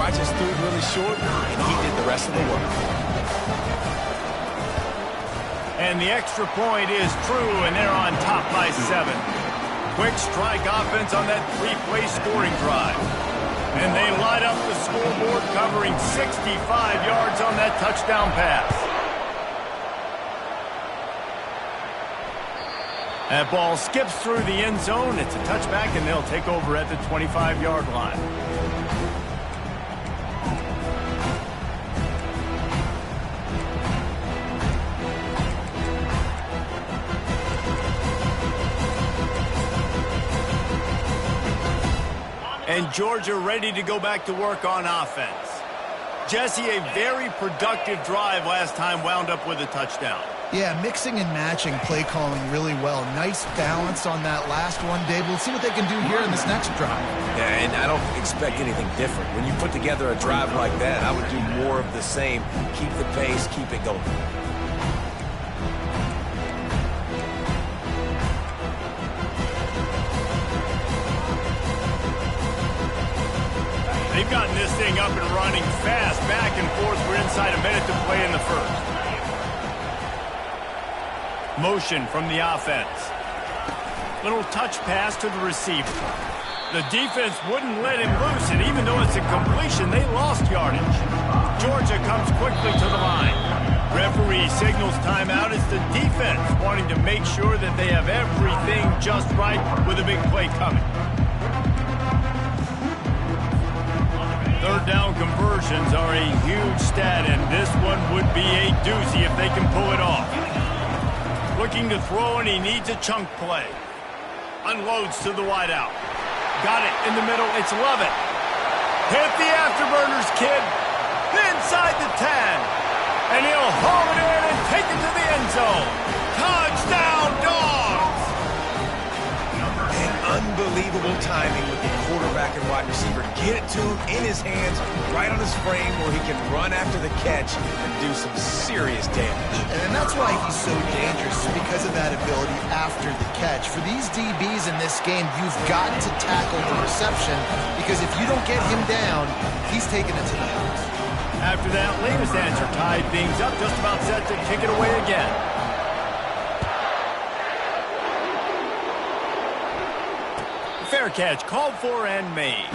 I just threw it really short, and he did the rest of the work. And the extra point is true, and they're on top by 7. Quick strike offense on that 3-play scoring drive. And they light up the scoreboard, covering 65 yards on that touchdown pass. That ball skips through the end zone. It's a touchback, and they'll take over at the 25-yard line. And Georgia ready to go back to work on offense. Jesse, a very productive drive last time wound up with a touchdown. Yeah, mixing and matching play calling really well. Nice balance on that last one, Dave. We'll see what they can do here in this next drive. Yeah, and I don't expect anything different. When you put together a drive like that, I would do more of the same. Keep the pace, keep it going. They've gotten this thing up and running fast, back and forth. We're inside a minute to play in the first. Motion from the offense. Little touch pass to the receiver. The defense wouldn't let him loose, and even though it's a completion, they lost yardage. Georgia comes quickly to the line. Referee signals timeout. It's the defense wanting to make sure that they have everything just right with a big play coming. Third down conversions are a huge stat, and this one would be a doozy if they can pull it off. Looking to throw, and he needs a chunk play. Unloads to the wideout. Got it in the middle. It's Lovett. Hit the afterburners, kid. Inside the 10. And he'll haul it in and take it to the end zone. Touchdown, Dogs! And unbelievable timing with the quarterback and wide receiver. Get it to him in his hands, right on his frame, where he can run after the catch and do some serious damage. And that's why he's so dangerous, because of that ability after the catch. For these DBs in this game, you've got to tackle the reception, because if you don't get him down, he's taking it to the house. After that latest answer tied things up, just about set to kick it away again. Fair catch called for and made.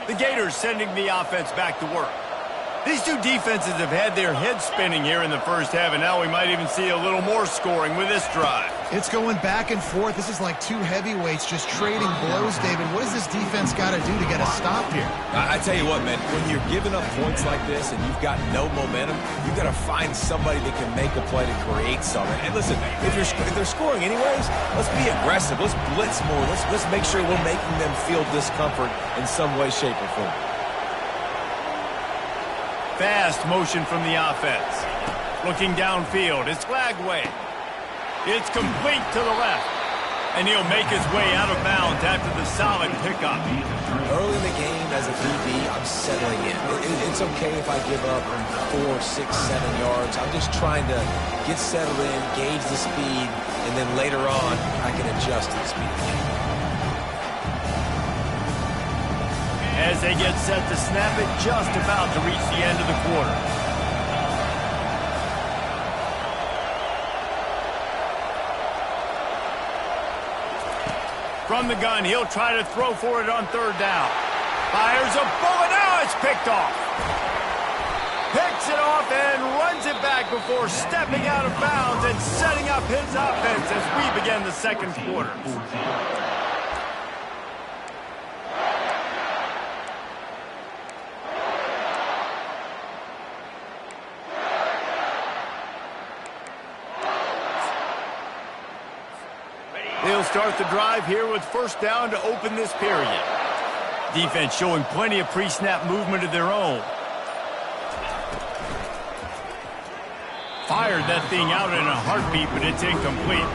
The Gators sending the offense back to work. These two defenses have had their heads spinning here in the first half, and now we might even see a little more scoring with this drive. It's going back and forth. This is like two heavyweights just trading blows, David. What does this defense got to do to get a stop here? I tell you what, man, when you're giving up points like this and you've got no momentum, you've got to find somebody that can make a play to create something. And listen, if they're scoring anyways, let's be aggressive. Let's blitz more. Let's make sure we're making them feel discomfort in some way, shape, or form. Fast motion from the offense. Looking downfield, it's Lagway. It's complete to the left. And he'll make his way out of bounds after the solid pickup. Early in the game, as a DB, I'm settling in. It's okay if I give up 4, 6, 7 yards. I'm just trying to get settled in, gauge the speed, and then later on, I can adjust to the speed of the game. As they get set to snap it, just about to reach the end of the quarter. From the gun, he'll try to throw for it on third down. Fires a bullet. Now it's picked off. Picks it off and runs it back before stepping out of bounds and setting up his offense as we begin the second quarter. They'll start the drive here with first down to open this period. Defense showing plenty of pre-snap movement of their own. Fired that thing out in a heartbeat, but it's incomplete.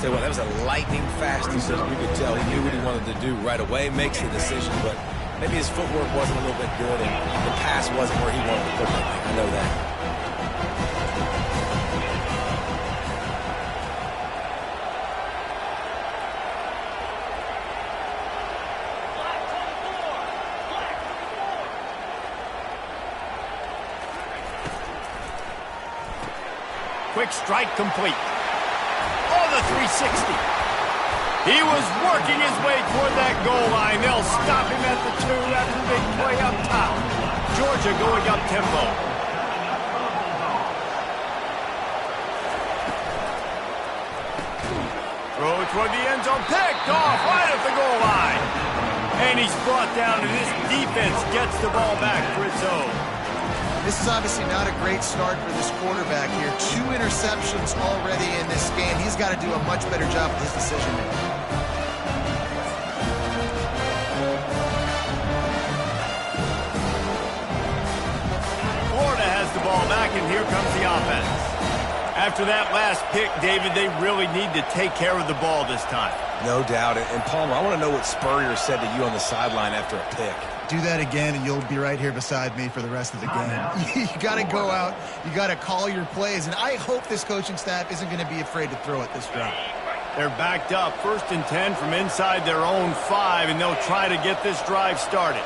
Tell you what, that was a lightning fast decision. You could tell he knew what he wanted to do right away. Makes the decision, but Maybe his footwork wasn't a little bit good and the pass wasn't where he wanted to put that thing. I know that. Quick strike complete. Oh, the 360. He was working his way toward that goal line. They'll stop him at the 2 after the big play up top. Georgia going up tempo. Throw toward the end zone. Picked off right at the goal line. And he's brought down, and this defense gets the ball back for its own. This is obviously not a great start for this quarterback here. 2 interceptions already in this game. He's got to do a much better job with his decision-making. Florida has the ball back, and here comes the offense. After that last pick, David, they really need to take care of the ball this time. No doubt. And Palmer, I want to know what Spurrier said to you on the sideline after a pick. Do that again, and you'll be right here beside me for the rest of the game. You got to go out. You got to call your plays, and I hope this coaching staff isn't going to be afraid to throw it this drive. They're backed up, 1st and 10 from inside their own 5, and they'll try to get this drive started.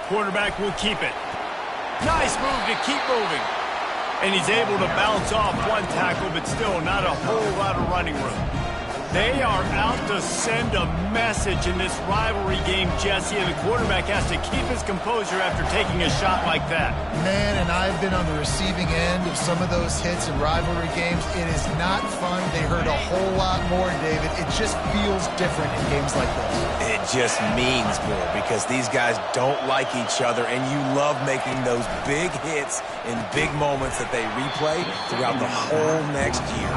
Quarterback will keep it. Nice move to keep moving. And he's able to bounce off one tackle, but still not a whole lot of running room. They are out to send a message in this rivalry game, Jesse, and the quarterback has to keep his composure after taking a shot like that. Man, and I've been on the receiving end of some of those hits in rivalry games. It is not fun. They hurt a whole lot more, David. It just feels different in games like this. It just means more because these guys don't like each other, and you love making those big hits in big moments that they replay throughout the whole next year.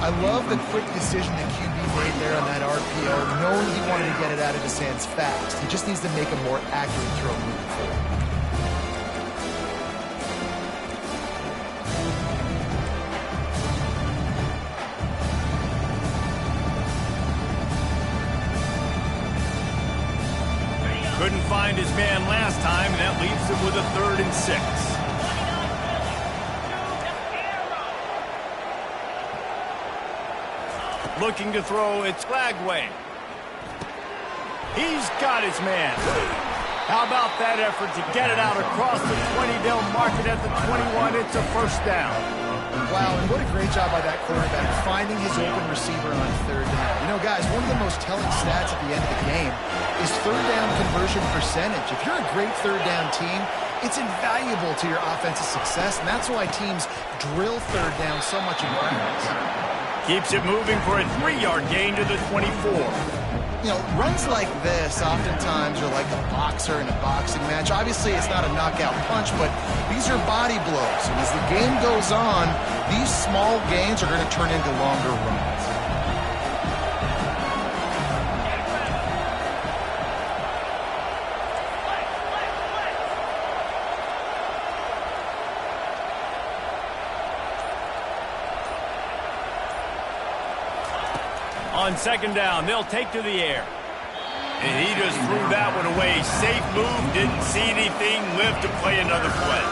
I love the quick decision that QB made there on that RPO, knowing he wanted to get it out of his hands fast. He just needs to make a more accurate throw moving forward. Couldn't find his man last time, and that leaves him with a 3rd and 6. Looking to throw, it's Flagway. He's got his man. How about that effort to get it out across the 20? They'll mark it at the 21. It's a 1st down. Wow, and what a great job by that quarterback finding his open receiver on 3rd down. You know, guys, one of the most telling stats at the end of the game is 3rd down conversion percentage. If you're a great 3rd down team, it's invaluable to your offensive success, and that's why teams drill 3rd down so much in practice. Keeps it moving for a 3-yard gain to the 24. You know, runs like this oftentimes are like a boxer in a boxing match. Obviously, it's not a knockout punch, but these are body blows. And as the game goes on, these small gains are going to turn into longer runs. On 2nd down, they'll take to the air. And he just threw that one away. Safe move, didn't see anything, lived to play another play.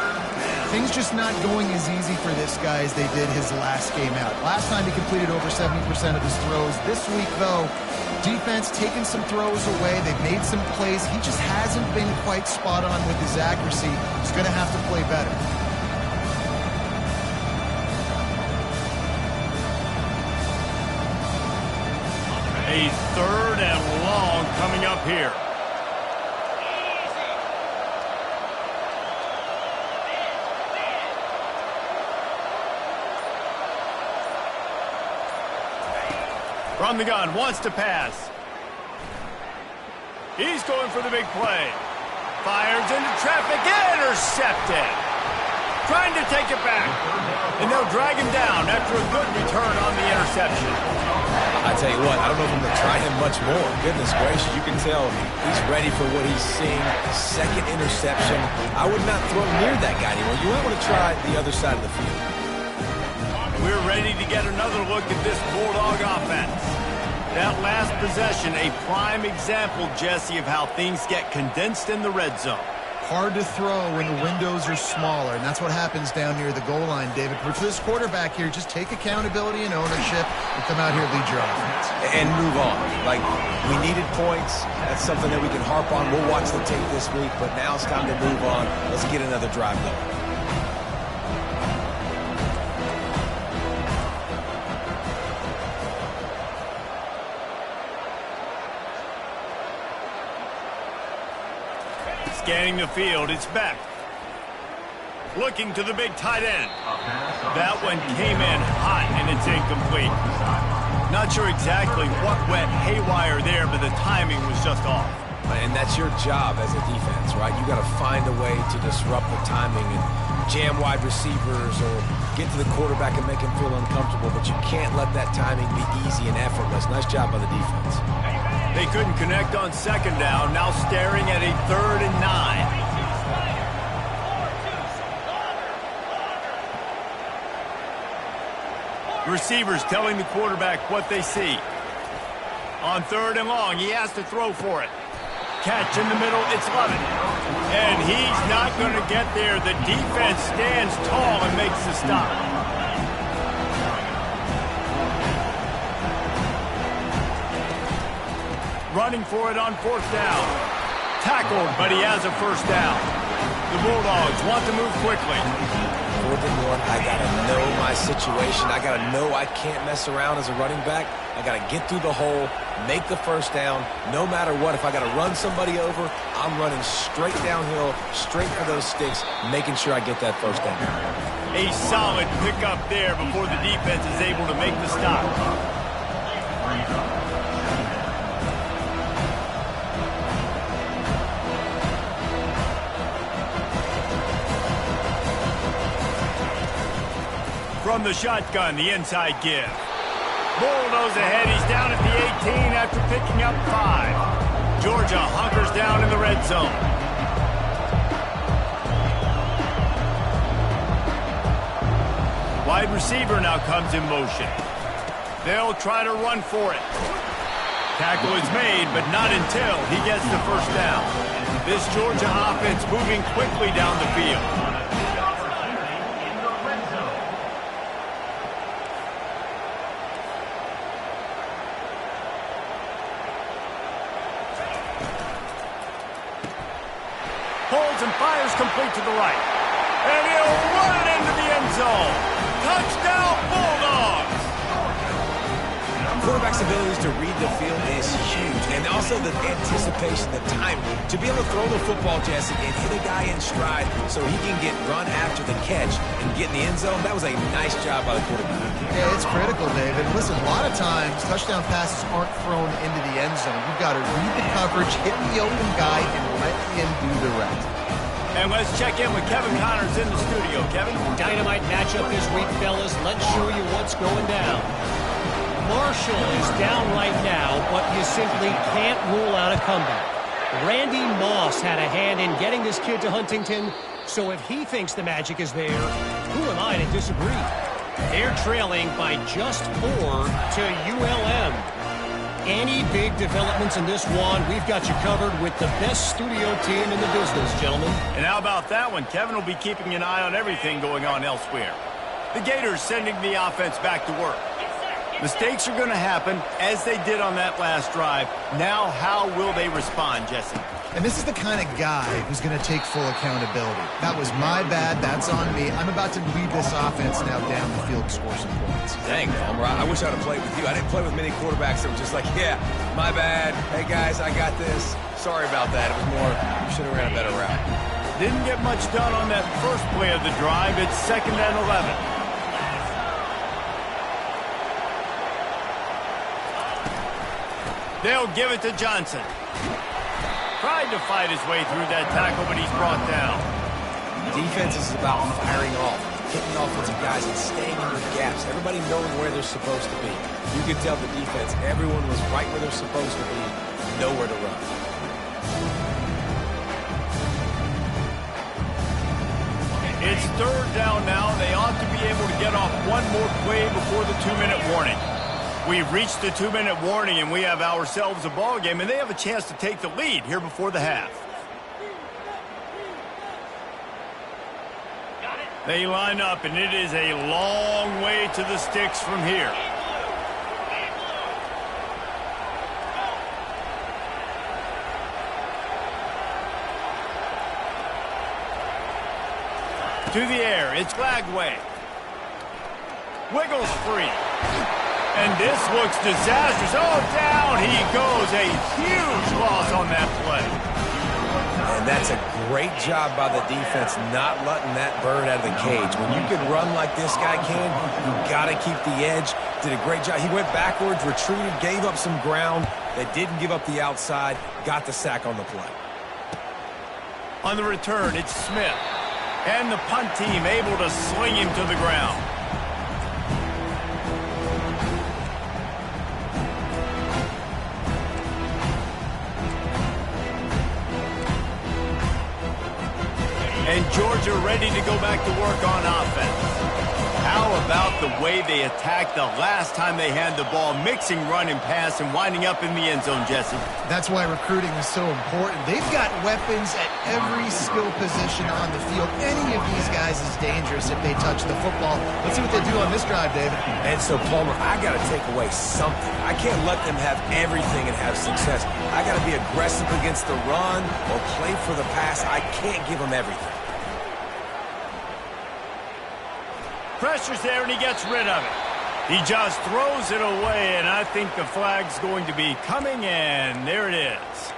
Things just not going as easy for this guy as they did his last game out. Last time he completed over 70% of his throws. This week, though, defense taking some throws away. They've made some plays. He just hasn't been quite spot on with his accuracy. He's going to have to play better. A 3rd and long coming up here. From the gun, wants to pass. He's going for the big play. Fires into traffic, intercepted. Trying to take it back. And they'll drag him down after a good return on the interception. I tell you what, I don't know if I'm going to try him much more. Goodness gracious, you can tell he's ready for what he's seeing. 2nd interception. I would not throw near that guy anymore. You might want to try the other side of the field. We're ready to get another look at this Bulldog offense. That last possession, a prime example, Jesse, of how things get condensed in the red zone. Hard to throw when the windows are smaller, and that's what happens down near the goal line, David. But for this quarterback here, just take accountability and ownership and come out here and lead your offense. And move on. Like, we needed points. That's something that we can harp on. We'll watch the tape this week, but now it's time to move on. Let's get another drive going. Scanning the field, it's Beck. Looking to the big tight end. That one came in hot, and it's incomplete. Not sure exactly what went haywire there, but the timing was just off. And that's your job as a defense, right? You got to find a way to disrupt the timing and jam wide receivers or get to the quarterback and make him feel uncomfortable, but you can't let that timing be easy and effortless. Nice job by the defense. They couldn't connect on second down, now staring at a 3rd and 9. Receivers telling the quarterback what they see. On 3rd and long, he has to throw for it. Catch in the middle, it's Lovett. And he's not going to get there. The defense stands tall and makes the stop. Running for it on 4th down. Tackled, but he has a 1st down. The Bulldogs want to move quickly. 4th and 1, I got to know my situation. I got to know I can't mess around as a running back. I got to get through the hole, make the 1st down, no matter what. If I got to run somebody over, I'm running straight downhill, straight for those sticks, making sure I get that 1st down. A solid pickup there before the defense is able to make the stop. From the shotgun, the inside give. Bulldoze ahead. He's down at the 18 after picking up 5. Georgia hunkers down in the red zone. Wide receiver now comes in motion. They'll try to run for it. Tackle is made, but not until he gets the 1st down. This Georgia offense moving quickly down the field. Holds and fires complete to the right. And he'll run it into the end zone. Touchdown, Bulldogs! Quarterback's abilities to read the field is huge. And also the anticipation, the timing. To be able to throw the football, Jesse, and hit a guy in stride so he can get run after the catch and get in the end zone, that was a nice job by the quarterback. Yeah, it's critical, David. Listen, a lot of times, touchdown passes aren't thrown into the end zone. You've got to read the coverage, hit the open guy, and let him do the rest. And let's check in with Kevin Connors in the studio. Kevin? Dynamite matchup this week, fellas. Let's show you what's going down. Marshall is down right now, but you simply can't rule out a comeback. Randy Moss had a hand in getting this kid to Huntington, so if he thinks the magic is there, who am I to disagree? They're trailing by just 4 to ULM. Any big developments in this one, we've got you covered with the best studio team in the business, gentlemen. And how about that one? Kevin will be keeping an eye on everything going on elsewhere. The Gators sending the offense back to work. Mistakes are going to happen, as they did on that last drive. Now, how will they respond, Jesse? And this is the kind of guy who's going to take full accountability. That was my bad. That's on me. I'm about to lead this offense now down the field to score some points. Dang, Homer, I wish I'd have played with you. I didn't play with many quarterbacks that were just like, yeah, my bad. Hey, guys, I got this. Sorry about that. It was more, you should have ran a better route. Didn't get much done on that first play of the drive. It's 2nd and 11. They'll give it to Johnson. Tried to fight his way through that tackle, but he's brought down. Defense is about firing off, hitting offensive guys, and staying in their gaps. Everybody knowing where they're supposed to be. You could tell the defense, everyone was right where they're supposed to be, nowhere to run. It's 3rd down now. They ought to be able to get off one more play before the 2-minute warning. We've reached the 2-minute warning, and we have ourselves a ball game, and they have a chance to take the lead here before the half. They line up, and it is a long way to the sticks from here. To the air, it's Glagway. Wiggles free. And this looks disastrous. Oh, down he goes. A huge loss on that play. And that's a great job by the defense not letting that bird out of the cage. When you can run like this guy can, you got to keep the edge. Did a great job. He went backwards, retreated, gave up some ground. They didn't give up the outside, got the sack on the play. On the return, it's Smith. And the punt team able to sling him to the ground. And Georgia ready to go back to work on offense. How about the way they attacked the last time they had the ball, mixing run and pass and winding up in the end zone, Jesse? That's why recruiting is so important. They've got weapons at every skill position on the field. Any of these guys is dangerous if they touch the football. Let's see what they do on this drive, David. And so, Palmer, I got to take away something. I can't let them have everything and have success. I got to be aggressive against the run or play for the pass. I can't give them everything. Pressure's there, and he gets rid of it. He just throws it away, and I think the flag's going to be coming, and there it is.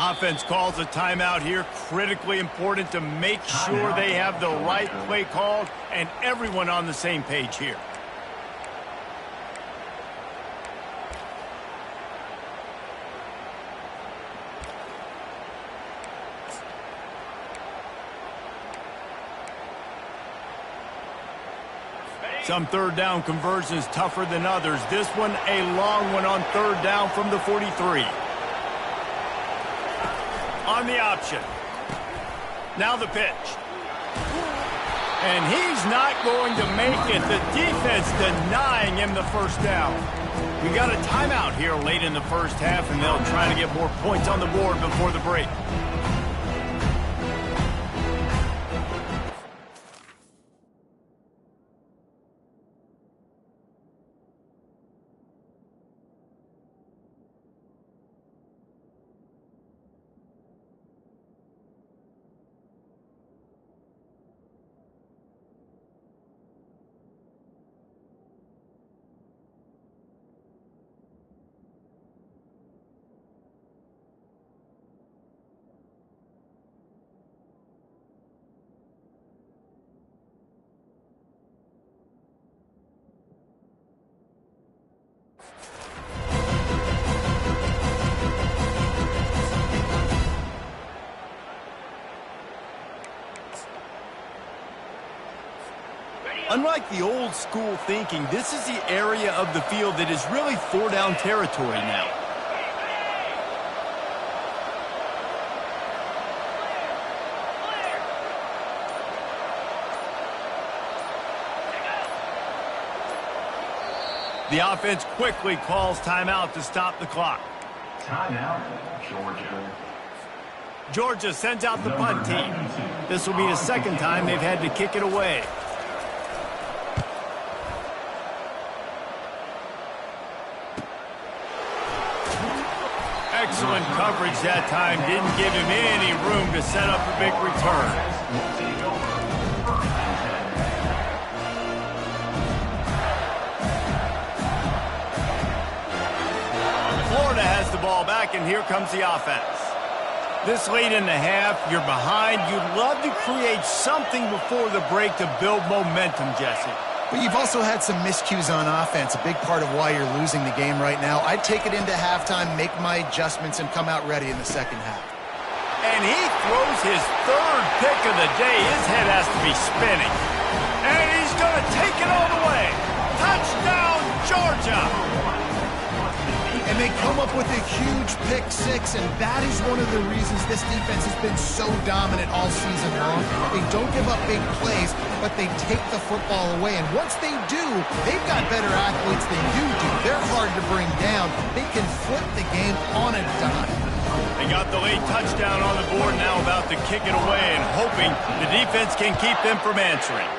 Offense calls a timeout here. Critically important to make sure they have the right play called and everyone on the same page here. Some third down conversions tougher than others. This one a long one on third down from the 43. On the option. Now the pitch. And he's not going to make it. The defense denying him the first down. We got a timeout here late in the first half, and they'll try to get more points on the board before the break. Unlike the old school thinking, this is the area of the field that is really four-down territory now. The offense quickly calls timeout to stop the clock. Timeout, Georgia. Georgia sends out the punt team. This will be the second time they've had to kick it away. Excellent coverage that time. Didn't give him any room to set up a big return. Florida has the ball back, and here comes the offense. This late in the half, you're behind. You'd love to create something before the break to build momentum, Jesse. But you've also had some miscues on offense, a big part of why you're losing the game right now. I'd take it into halftime, make my adjustments, and come out ready in the second half. And he throws his third pick of the day. His head has to be spinning. And he's going to take it all the way. Touchdown, Georgia! And they come up with a huge pick six, and that is one of the reasons this defense has been so dominant all season long. They don't give up big plays, but they take the football away. And once they do, they've got better athletes than you do. They're hard to bring down. They can flip the game on a dime. They got the late touchdown on the board, now about to kick it away and hoping the defense can keep them from answering.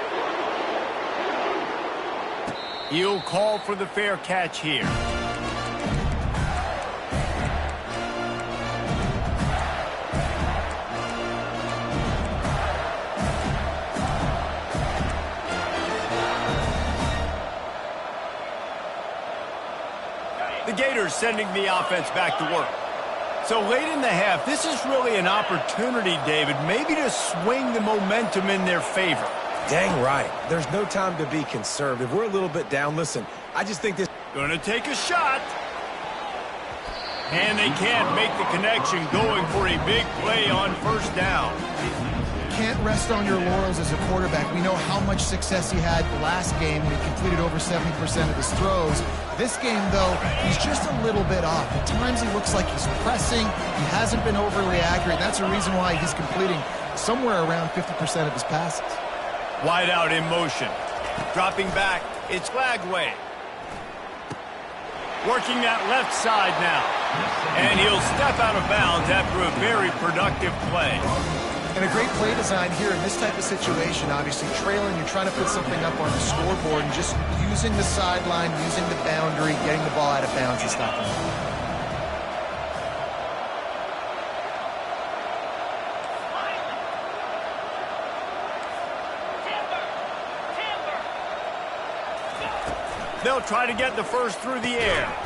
He'll call for the fair catch here. The Gators sending the offense back to work. So late in the half, this is really an opportunity, David, maybe to swing the momentum in their favor. Dang right. There's no time to be conservative. We're a little bit down. Listen, I just think this... Gonna take a shot. And they can't make the connection, going for a big play on first down. Can't rest on your laurels as a quarterback. We know how much success he had last game when he completed over 70% of his throws. This game, though, he's just a little bit off. At times he looks like he's pressing. He hasn't been overly accurate. That's the reason why he's completing somewhere around 50% of his passes. Wide out in motion. Dropping back, it's Lagway. Working that left side now. And he'll step out of bounds after a very productive play. And a great play design here in this type of situation. Obviously, trailing, you're trying to put something up on the scoreboard, and just using the sideline, using the boundary, getting the ball out of bounds and stopping it. They'll try to get the first through the air.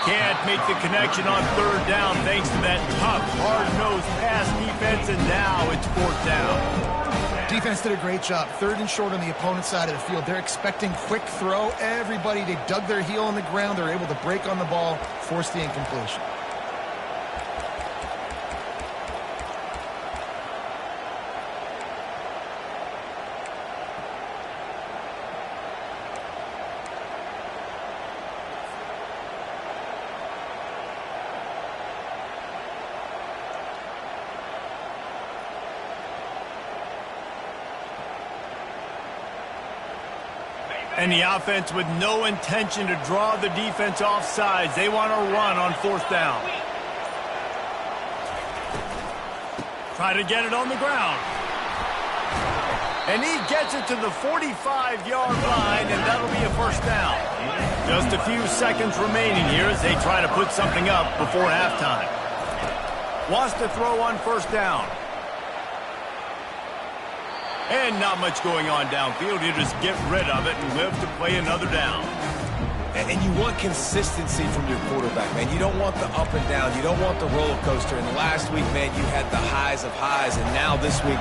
Can't make the connection on third down thanks to that tough, hard-nosed pass defense, and now it's fourth down. Defense did a great job. Third and short on the opponent's side of the field. They're expecting quick throw. Everybody, they dug their heel on the ground. They're able to break on the ball, force the incompletion. And the offense with no intention to draw the defense off sides. They want to run on fourth down. Try to get it on the ground. And he gets it to the 45-yard line, and that'll be a first down. Just a few seconds remaining here as they try to put something up before halftime. Wants to throw on first down. And not much going on downfield. You just get rid of it and live to play another down. And you want consistency from your quarterback, man. You don't want the up and down. You don't want the roller coaster. And last week, man, you had the highs of highs. And now this week,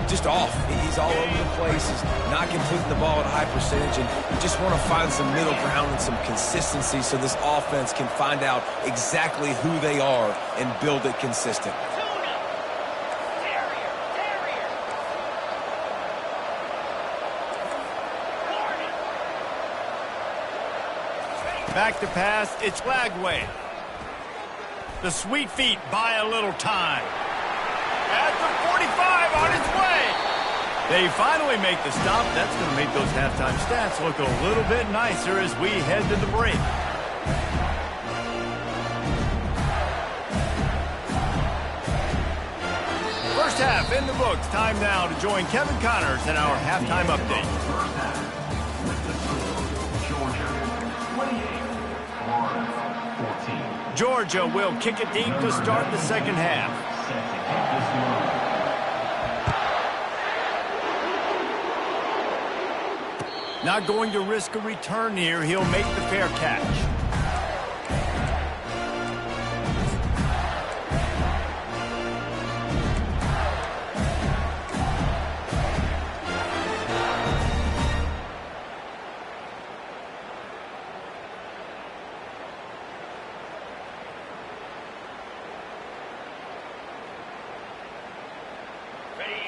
just off. He's all over the place. He's not completing the ball at a high percentage. And you just want to find some middle ground and some consistency so this offense can find out exactly who they are and build it consistent. Back to pass, it's Lagway. The sweet feet buy a little time. At the 45 on its way. They finally make the stop. That's going to make those halftime stats look a little bit nicer as we head to the break. First half in the books. Time now to join Kevin Connors in our halftime update. Georgia will kick it deep to start the second half. Not going to risk a return here. He'll make the fair catch.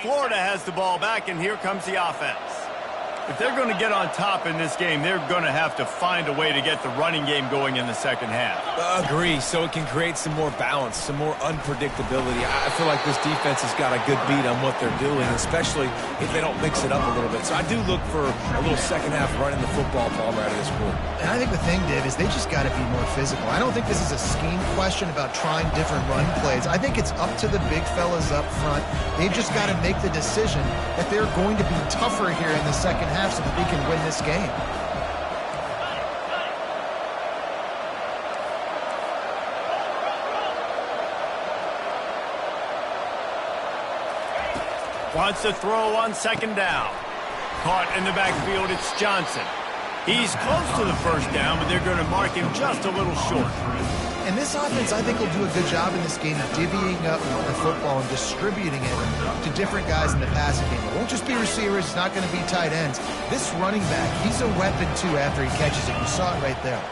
Florida has the ball back, and here comes the offense. If they're going to get on top in this game, they're going to have to find a way to get the running game going in the second half. Agree, so it can create some more balance, some more unpredictability. I feel like this defense has got a good beat on what they're doing, especially if they don't mix it up a little bit. So I do look for a little second half running the football ball out of this group. And I think the thing, Dave, is they just got to be more physical. I don't think this is a scheme question about trying different run plays. I think it's up to the big fellas up front. They've just got to make the decision that they're going to be tougher here in the second half so that they can win this game. Wants to throw on second down. Caught in the backfield, it's Johnson. He's close to the first down, but they're going to mark him just a little short. And this offense, I think, will do a good job in this game of divvying up the football and distributing it to different guys in the passing game. It won't just be receivers. It's not going to be tight ends. This running back, he's a weapon, too, after he catches it. You saw it right there.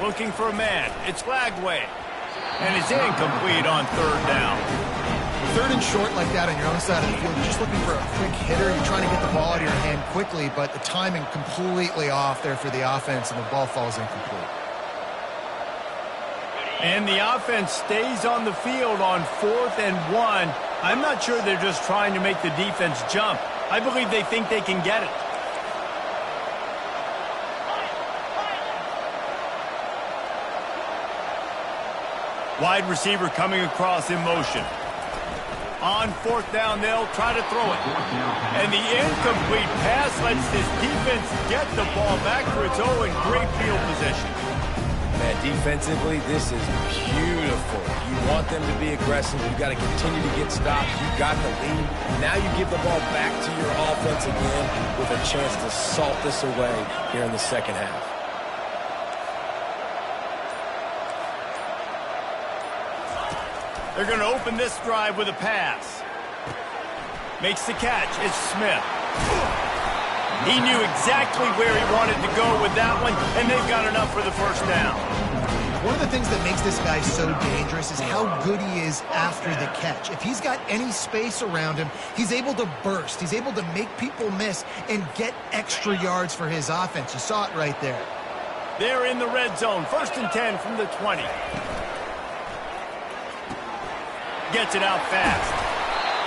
Looking for a man. It's Lagway. And it's incomplete on third down. Third and short like that on your own side of the field, you're just looking for a quick hitter. You're trying to get the ball out of your hand quickly, but the timing completely off there for the offense, and the ball falls incomplete. And the offense stays on the field on 4th and 1. I'm not sure they're just trying to make the defense jump. I believe they think they can get it. Wide receiver coming across in motion. On 4th down, they'll try to throw it. And the incomplete pass lets this defense get the ball back for its own great field position. Man, defensively, this is beautiful. You want them to be aggressive. You got to continue to get stops. You got the lead. Now you give the ball back to your offense again with a chance to salt this away here in the second half. They're going to open this drive with a pass. Makes the catch. It's Smith. He knew exactly where he wanted to go with that one, and they've got enough for the first down. One of the things that makes this guy so dangerous is how good he is after the catch. If he's got any space around him, he's able to burst. He's able to make people miss and get extra yards for his offense. You saw it right there. They're in the red zone. 1st and 10 from the 20. Gets it out fast.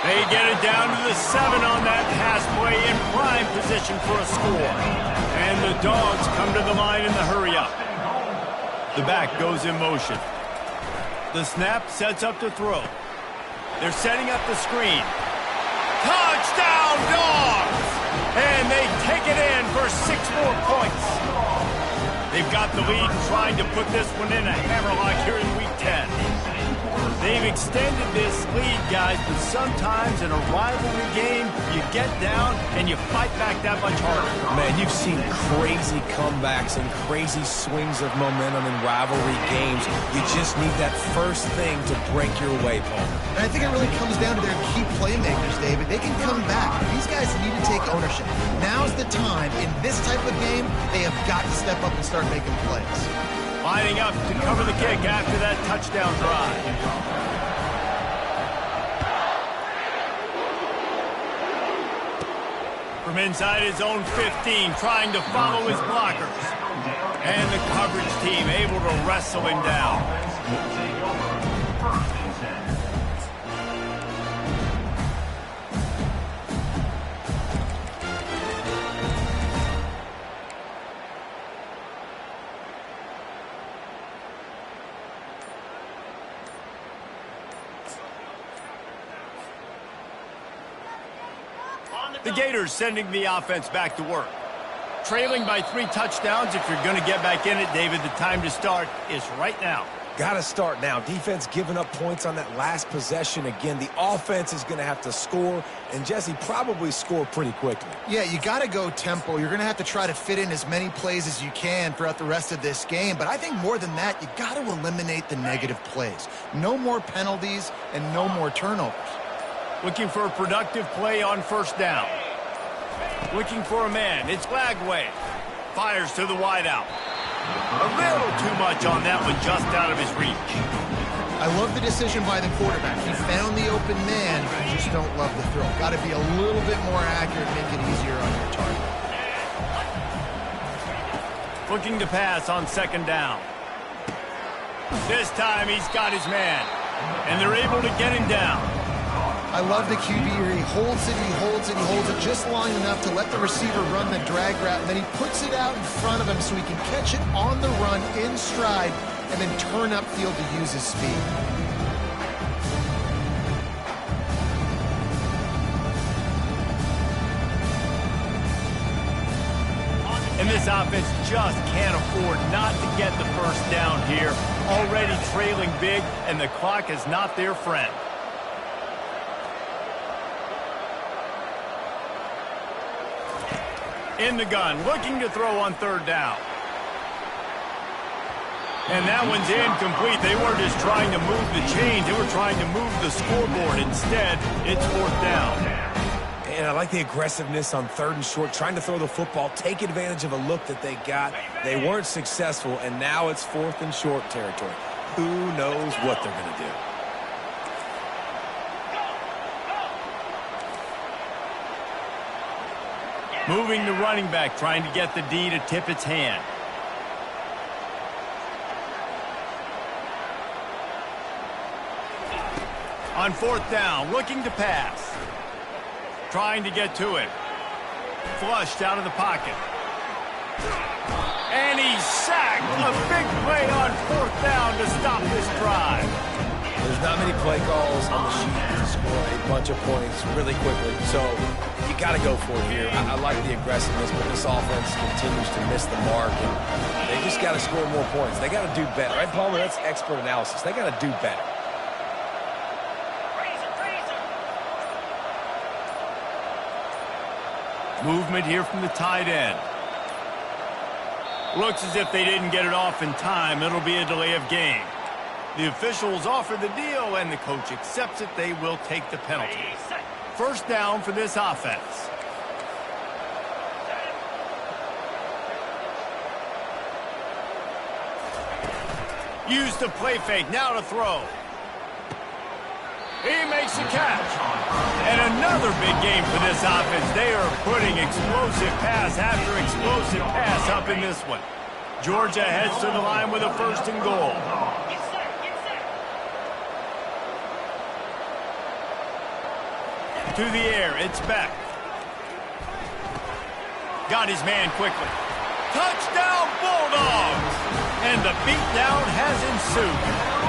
They get it down to the 7 on that pass play in prime position for a score. And the Dogs come to the line in the hurry-up. The back goes in motion. The snap sets up to throw. They're setting up the screen. Touchdown, Dogs! And they take it in for 6 more points. They've got the lead trying to put this one in a hammerlock here in Week 10. They've extended this lead, guys, but sometimes in a rivalry game, you get down and you fight back that much harder. Man, you've seen crazy comebacks and crazy swings of momentum in rivalry games. You just need that first thing to break your way, Paul. And I think it really comes down to their key playmakers, David. They can come back. These guys need to take ownership. Now's the time. In this type of game, they have got to step up and start making plays. Lining up to cover the kick after that touchdown drive. From inside his own 15, trying to follow his blockers. And the coverage team able to wrestle him down. The Gators sending the offense back to work. Trailing by 3 touchdowns. If you're going to get back in it, David, the time to start is right now. Got to start now. Defense giving up points on that last possession again. The offense is going to have to score, and Jesse probably score pretty quickly. Yeah, you got to go tempo. You're going to have to try to fit in as many plays as you can throughout the rest of this game. But I think more than that, you got to eliminate the negative plays. No more penalties and no more turnovers. Looking for a productive play on 1st down. Looking for a man. It's Lagway. Fires to the wideout. A little too much on that one, just out of his reach. I love the decision by the quarterback. He found the open man. I just don't love the throw. Got to be a little bit more accurate, make it easier on your target. Looking to pass on second down. This time he's got his man, and they're able to get him down. I love the QB here. He holds it, he holds it, he holds it just long enough to let the receiver run the drag route, and then he puts it out in front of him so he can catch it on the run in stride and then turn upfield to use his speed. And this offense just can't afford not to get the first down here. Already trailing big, and the clock is not their friend. In the gun, looking to throw on third down. And that one's incomplete. They weren't just trying to move the chains. They were trying to move the scoreboard. Instead, it's fourth down. And I like the aggressiveness on third and short, trying to throw the football, take advantage of a look that they got. They weren't successful, and now it's fourth and short territory. Who knows what they're going to do? Moving the running back, trying to get the D to tip its hand. On fourth down, looking to pass. Trying to get to it. Flushed out of the pocket. And he's sacked. A big play on fourth down to stop this drive. There's not many play calls on the sheet to score a bunch of points really quickly, so you got to go for it here. I like the aggressiveness, but this offense continues to miss the mark, and they just got to score more points. They got to do better. Right, Palmer? That's expert analysis. They got to do better. Movement here from the tight end. Looks as if they didn't get it off in time. It'll be a delay of game. The officials offer the deal, and the coach accepts it. They will take the penalty. First down for this offense. Use the play fake. Now to throw. He makes the catch. And another big game for this offense. They are putting explosive pass after explosive pass up in this one. Georgia heads to the line with a first and goal. To the air, it's Beck. Got his man quickly. Touchdown, Bulldogs! And the beatdown has ensued.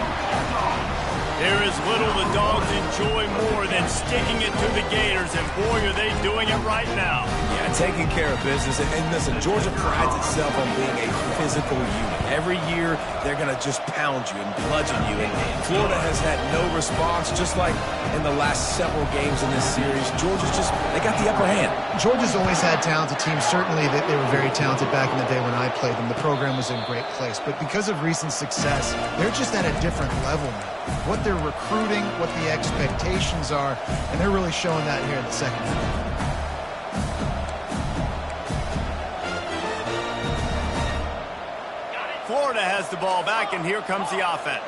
There is little the Dogs enjoy more than sticking it to the Gators, and boy, are they doing it right now. Yeah, taking care of business. And listen, Georgia prides itself on being a physical unit. Every year, they're going to just pound you and bludgeon you. And Florida has had no response, just like in the last several games in this series. Georgia's just, they got the upper hand. Georgia's always had talented teams. Certainly, they were very talented back in the day when I played them. The program was in a great place. But because of recent success, they're just at a different level now. What they're recruiting, what the expectations are, and they're really showing that here in the second half. Florida has the ball back, and here comes the offense.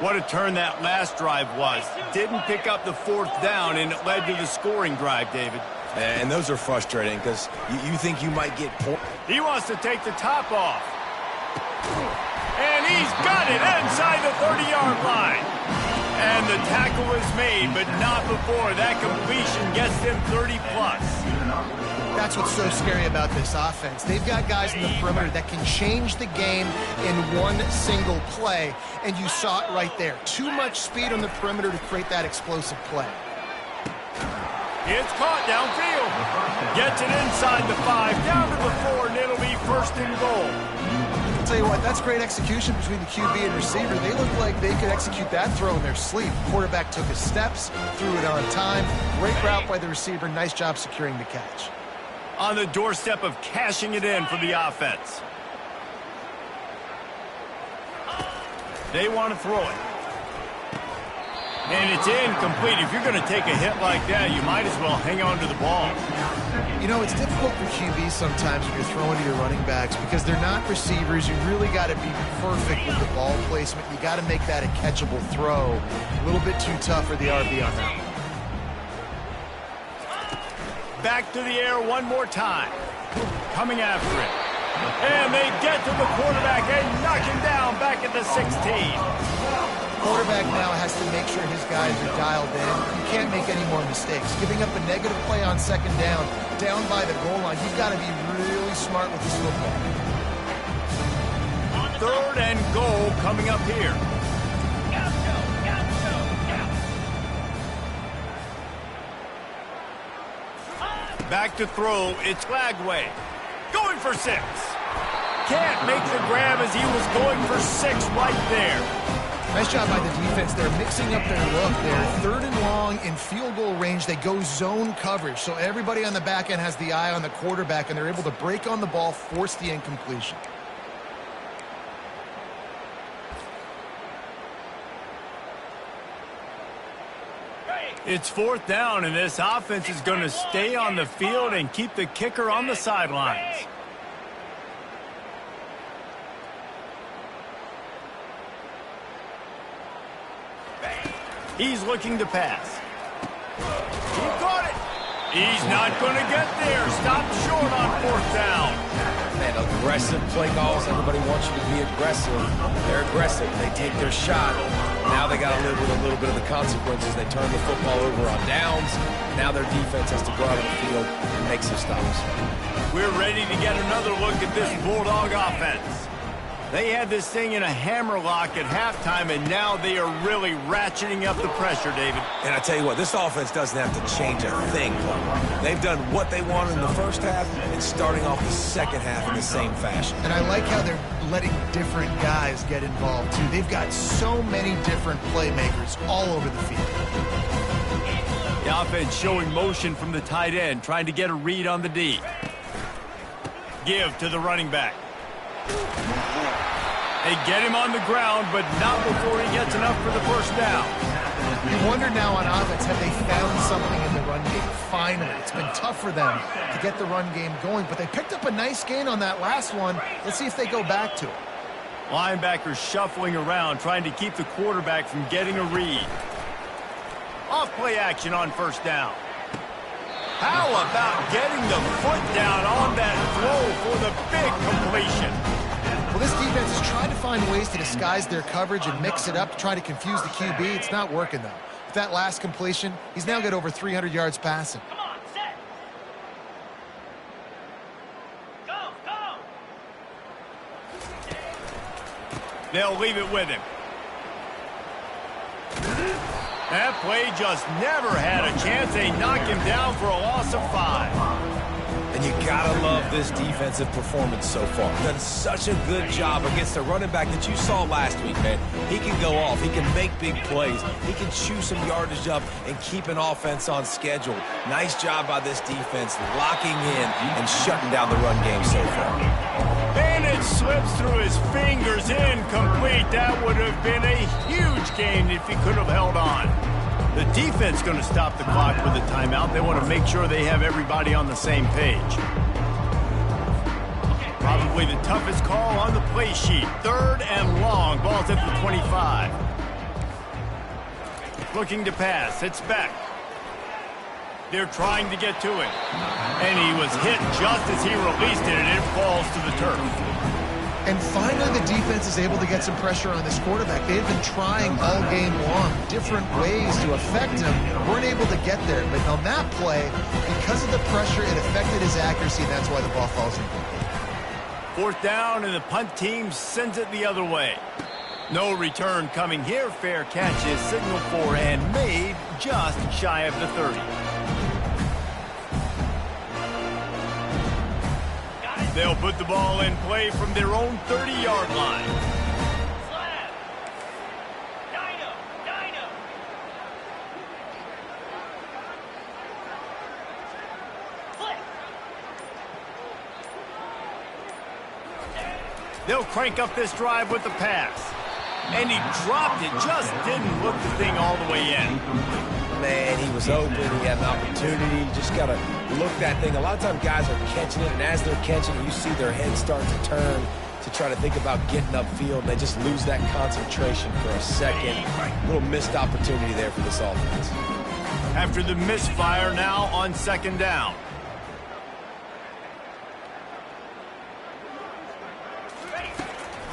What a turn that last drive was. Didn't pick up the fourth down, and it led to the scoring drive, David. And those are frustrating because you think you might get points. He wants to take the top off. And he's got it inside the 30-yard line. And the tackle is made, but not before that completion gets them 30-plus. That's what's so scary about this offense. They've got guys in the perimeter that can change the game in one single play, and you saw it right there. Too much speed on the perimeter to create that explosive play. It's caught downfield. Gets it inside the 5, down to the 4, and it'll be first and goal. I'll tell you what, that's great execution between the QB and receiver. They look like they could execute that throw in their sleep. Quarterback took his steps, threw it on time. Great route by the receiver. Nice job securing the catch. On the doorstep of cashing it in for the offense. They want to throw it. And it's incomplete. If you're going to take a hit like that, you might as well hang on to the ball. You know, it's difficult for QBs sometimes when you're throwing to your running backs because they're not receivers. You really got to be perfect with the ball placement. You got to make that a catchable throw. A little bit too tough for the RB on that one. Back to the air one more time. Coming after it. And they get to the quarterback and knock him down back at the 16. Quarterback now has to make sure his guys are dialed in. You can't make any more mistakes. Giving up a negative play on second down by the goal line, you've got to be really smart with this football. 3rd and goal coming up here. Back to throw, it's Lagway. Going for 6. Can't make the grab as he was going for 6 right there. Nice job by the defense. They're mixing up their look there. 3rd and long in field goal range. They go zone coverage. So everybody on the back end has the eye on the quarterback, and they're able to break on the ball, force the incompletion. It's 4th down, and this offense is going to stay on the field and keep the kicker on the sidelines. He's looking to pass. He got it. He's not going to get there. Stopped short on 4th down. Man, aggressive play calls. Everybody wants you to be aggressive. They're aggressive. They take their shot. Now they got to live with a little bit of the consequences. They turn the football over on downs. Now their defense has to go out on the field and make some stops. We're ready to get another look at this Bulldog offense. They had this thing in a hammerlock at halftime, and now they are really ratcheting up the pressure, David. And I tell you what, this offense doesn't have to change a thing. They've done what they wanted in the first half and starting off the second half in the same fashion. And I like how they're letting different guys get involved, too. They've got so many different playmakers all over the field. The offense showing motion from the tight end, trying to get a read on the D. Give to the running back. They get him on the ground, but not before he gets enough for the 1st down. You wonder now on offense, have they found something in the run game? Finally, it's been tough for them to get the run game going, but they picked up a nice gain on that last one. Let's see if they go back to it. Linebackers shuffling around, trying to keep the quarterback from getting a read. Off play action on 1st down. How about getting the foot down on that throw for the big completion? Well, this defense is trying to find ways to disguise their coverage and mix it up, trying to confuse the QB. It's not working, though. With that last completion, he's now got over 300 yards passing. Come on, set. Go, go. They'll leave it with him. That play just never had a chance. They knock him down for a loss of 5. And you gotta love this defensive performance so far. Done such a good job against the running back that you saw last week, man. He can go off. He can make big plays. He can chew some yardage up and keep an offense on schedule. Nice job by this defense locking in and shutting down the run game so far. And it slips through his fingers, incomplete. That would have been a huge gain if he could have held on. The defense going to stop the clock with a timeout. They want to make sure they have everybody on the same page. Probably the toughest call on the play sheet. 3rd and long. Ball's at the 25. Looking to pass. It's back. They're trying to get to him. And he was hit just as he released it, and it falls to the turf. And finally, the defense is able to get some pressure on this quarterback. They've been trying all game long different ways to affect him. Weren't able to get there. But on that play, because of the pressure, it affected his accuracy, and that's why the ball falls incomplete. 4th down, and the punt team sends it the other way. No return coming here. Fair catch is signaled for and made just shy of the 30. They'll put the ball in play from their own 30-yard line. Slab. Dino. Click. They'll crank up this drive with the pass. And he dropped it, just didn't look the thing all the way in. Man, he was open, he had an opportunity, you just got to look that thing. A lot of times guys are catching it, and as they're catching it, you see their head start to turn to try to think about getting upfield, and they just lose that concentration for a second. A little missed opportunity there for this offense. After the misfire, now on second down.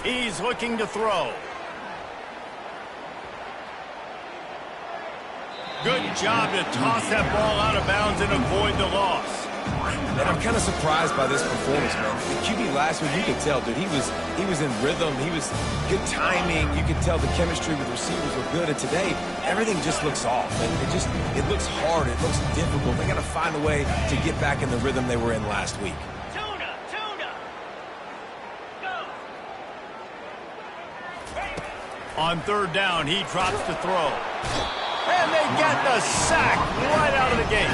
He's looking to throw. Good job to toss that ball out of bounds and avoid the loss. And I'm kind of surprised by this performance, man. The QB last week, you could tell, dude, he was in rhythm. He was good timing. You could tell the chemistry with receivers were good. And today, everything just looks off. And it looks hard. It looks difficult. They got to find a way to get back in the rhythm they were in last week. Tuna. Go. On third down, he drops to throw. And they get the sack right out of the gate.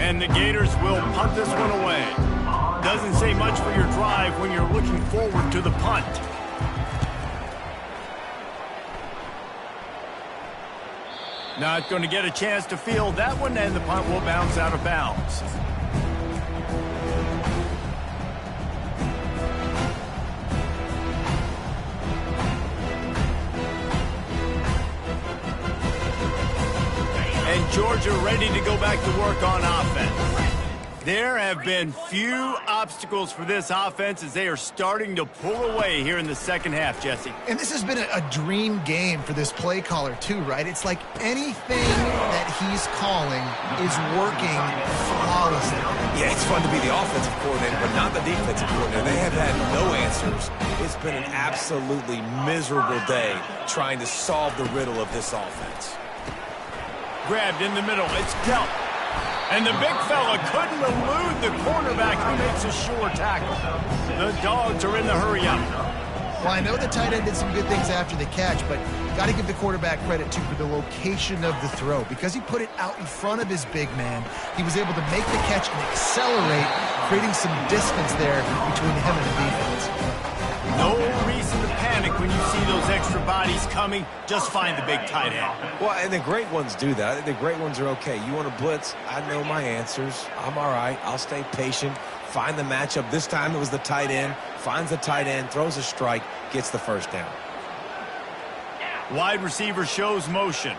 And the Gators will punt this one away. Doesn't say much for your drive when you're looking forward to the punt. Not going to get a chance to field that one, and the punt will bounce out of bounds. And Georgia ready to go back to work on offense. There have been few obstacles for this offense as they are starting to pull away here in the second half, Jesse. And this has been a dream game for this play caller too, right? It's like anything that he's calling is working flawlessly. Yeah, it's fun to be the offensive coordinator, but not the defensive coordinator. They have had no answers. It's been an absolutely miserable day trying to solve the riddle of this offense. Grabbed in the middle, it's Kelp. And the big fella couldn't elude the cornerback who makes a sure tackle. The Dogs are in the hurry-up. Well, I know the tight end did some good things after the catch, but got to give the quarterback credit, too, for the location of the throw. Because he put it out in front of his big man, he was able to make the catch and accelerate, creating some distance there between him and the defense. No reason to panic when you see those extra bodies coming. Just find the big tight end. Well, and the great ones do that. The great ones are okay. You want to blitz? I know my answers. I'm all right. I'll stay patient. Find the matchup. This time it was the tight end. Finds the tight end, throws a strike, gets the first down. Wide receiver shows motion.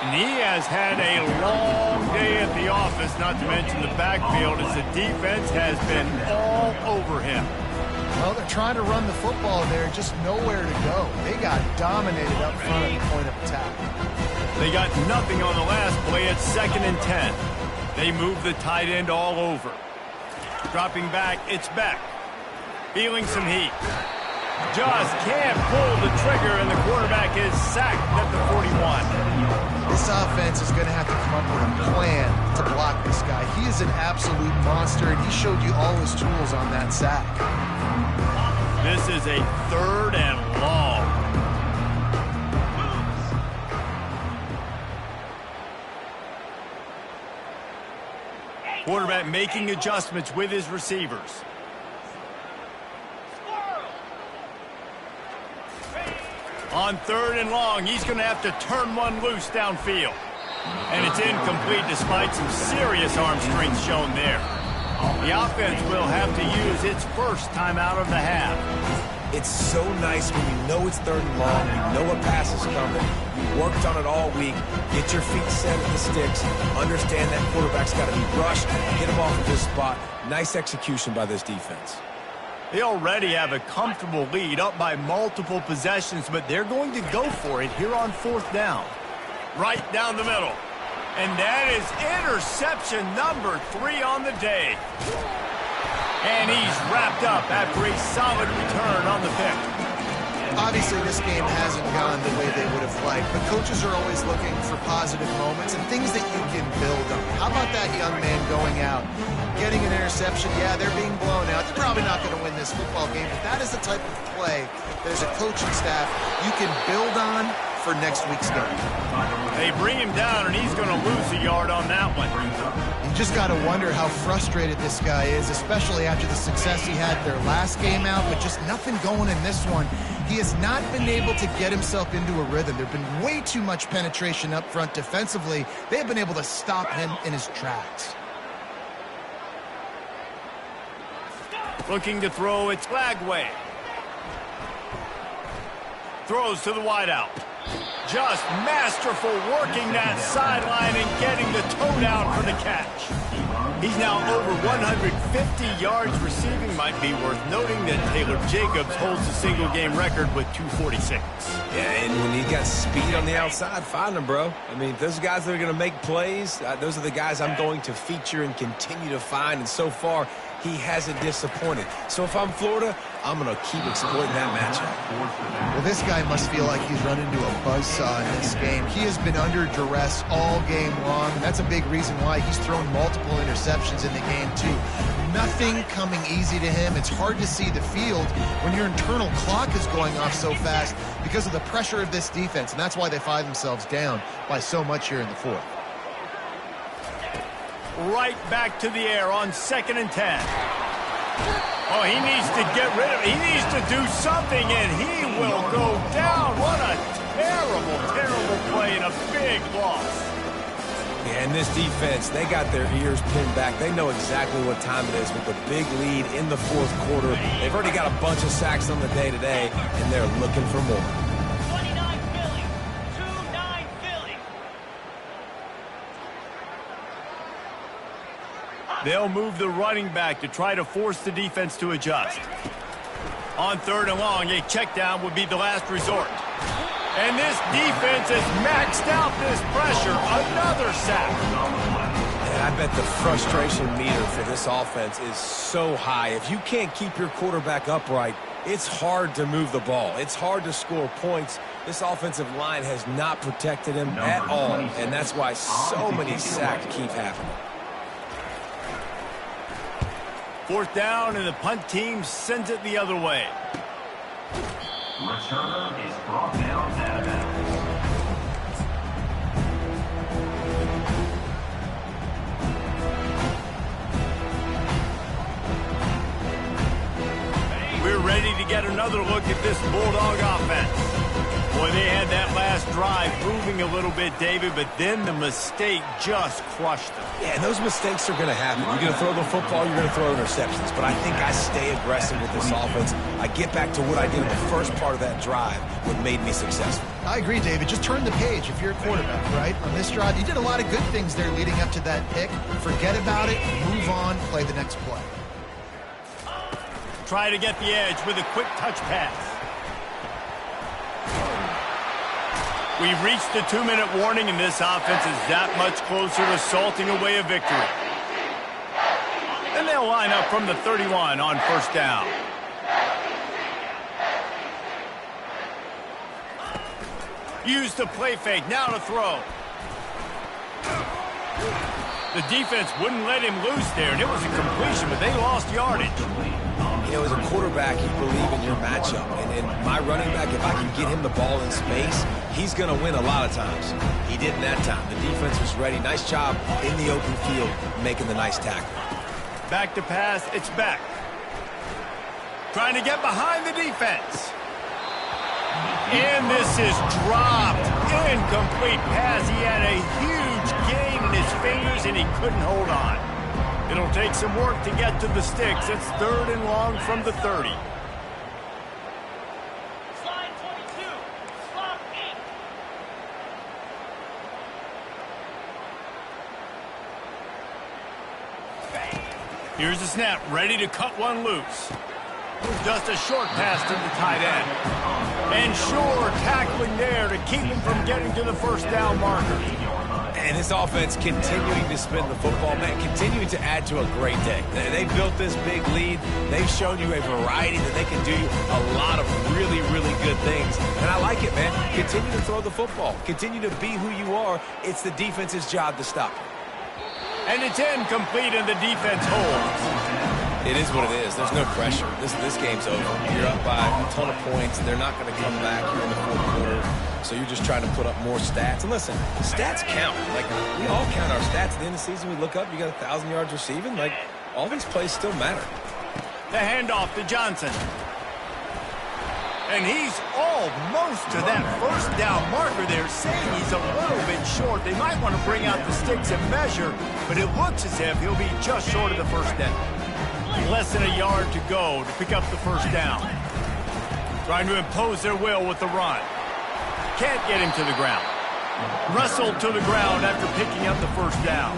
And he has had a long day at the office, not to mention the backfield, as the defense has been all over him. Well, they're trying to run the football there, just nowhere to go. They got dominated up front at the point of attack. They got nothing on the last play at 2nd and 10. They move the tight end all over. Dropping back, it's Beck. Feeling some heat. Just can't pull the trigger, and the quarterback is sacked at the 41. This offense is going to have to come up with a plan to block this guy. He is an absolute monster, and he showed you all his tools on that sack. This is a 3rd and long. Quarterback making adjustments with his receivers. On 3rd and long, he's going to have to turn one loose downfield. And it's incomplete despite some serious arm strength shown there. The offense will have to use its first timeout of the half. It's so nice when you know it's 3rd and long, you know a pass is coming, you worked on it all week, get your feet set at the sticks, understand that quarterback's got to be rushed, get him off of his spot. Nice execution by this defense. They already have a comfortable lead, up by multiple possessions, but they're going to go for it here on 4th down. Right down the middle. And that is interception number 3 on the day. And he's wrapped up after a solid return on the pick. Obviously, this game hasn't gone the way they would have liked, but coaches are always looking for positive moments and things that you can build on. How about that young man going out, getting an interception? Yeah, they're being blown out. They're probably not going to win this football game, but that is the type of play that as a coaching staff you can build on for next week's game. They bring him down, and he's going to lose a yard on that one. You just got to wonder how frustrated this guy is, especially after the success he had their last game out, but just nothing going in this one. He has not been able to get himself into a rhythm. There's been way too much penetration up front defensively. They have been able to stop him in his tracks. Looking to throw, it's Lagway. Throws to the wideout. Just masterful working that sideline and getting the toe down for the catch. He's now over 150 yards receiving. Might be worth noting that Taylor Jacobs holds the single-game record with 246. Yeah, and when you got speed on the outside, find them, bro. I mean, those guys that are going to make plays, those are the guys I'm going to feature and continue to find. And so far, he hasn't disappointed. So if I'm Florida, I'm going to keep exploiting that matchup. Well, this guy must feel like he's run into a buzzsaw in this game. He has been under duress all game long, and that's a big reason why he's thrown multiple interceptions in the game, too. Nothing coming easy to him. It's hard to see the field when your internal clock is going off so fast because of the pressure of this defense, and that's why they find themselves down by so much here in the fourth. Right back to the air on 2nd and 10. Oh, he needs to get rid of it. He needs to do something, and he will go down. What a terrible, terrible play and a big loss. Yeah, and this defense, they got their ears pinned back. They know exactly what time it is with the big lead in the fourth quarter. They've already got a bunch of sacks on the day today, and they're looking for more. 29 Philly. 2-9 Philly. They'll move the running back to try to force the defense to adjust. On 3rd and long, a check down would be the last resort. And this defense has maxed out this pressure. Another sack. And I bet the frustration meter for this offense is so high. If you can't keep your quarterback upright, it's hard to move the ball. It's hard to score points. This offensive line has not protected him at all, and that's why so many sacks keep happening. 4th down, and the punt team sends it the other way. Returner is brought down out of bounds. We're ready to get another look at this Bulldog offense. Boy, they had that last drive moving a little bit, David, but then the mistake just crushed them. Yeah, and those mistakes are going to happen. You're going to throw the football, you're going to throw interceptions. But I think I stay aggressive with this offense. I get back to what I did in the first part of that drive, what made me successful. I agree, David. Just turn the page if you're a quarterback, right? On this drive, you did a lot of good things there leading up to that pick. Forget about it, move on, play the next play. Try to get the edge with a quick touch pass. We've reached the 2-minute warning, and this offense is that much closer to salting away a victory. And they'll line up from the 31 on 1st down. Use the play fake, now to throw. The defense wouldn't let him loose there, and it was a completion, but they lost yardage. You know, as a quarterback, you believe in your matchup. And my running back, if I can get him the ball in space, he's going to win a lot of times. He didn't that time. The defense was ready. Nice job in the open field making the nice tackle. Back to pass, it's back. Trying to get behind the defense. And this is dropped. Incomplete pass. He had a huge gain in his fingers, and he couldn't hold on. It'll take some work to get to the sticks. It's 3rd and long from the 30. Slide 22. Slot 8. Here's the snap, ready to cut one loose. Just a short pass to the tight end. And sure tackling there to keep him from getting to the 1st down marker. And this offense continuing to spin the football, man, continuing to add to a great day. They built this big lead. They've shown you a variety that they can do a lot of really, really good things. And I like it, man. Continue to throw the football. Continue to be who you are. It's the defense's job to stop you. And it's incomplete, and the defense holds. It is what it is. There's no pressure. This game's over. You're up by a ton of points. They're not going to come back here in the fourth quarter. So you're just trying to put up more stats. And listen, stats count. Like, we all count our stats. At the end of the season, we look up, you got 1,000 yards receiving. Like, all these plays still matter. The handoff to Johnson. And he's almost to that first down marker there, saying he's a little bit short. They might want to bring out the sticks and measure, but it looks as if he'll be just short of the first down. Less than a yard to go to pick up the first down. Trying to impose their will with the run. Can't get him to the ground. Wrestled to the ground after picking up the first down.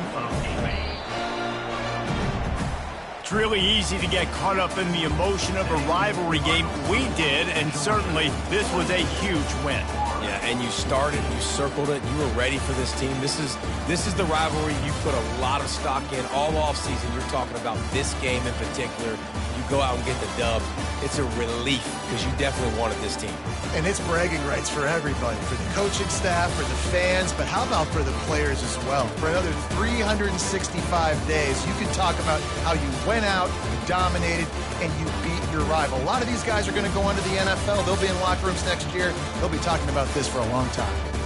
It's really easy to get caught up in the emotion of a rivalry game. We did, and certainly this was a huge win. Yeah, and you started, you circled it, you were ready for this team. This is the rivalry you put a lot of stock in all offseason. You're talking about this game in particular. You go out and get the dub. It's a relief because you definitely wanted this team. And it's bragging rights for everybody, for the coaching staff, for the fans, but how about for the players as well? For another 365 days, you can talk about how you went out, you dominated, and you beat your rival. A lot of these guys are going to go into the NFL. They'll be in locker rooms next year. They'll be talking about this for a long time.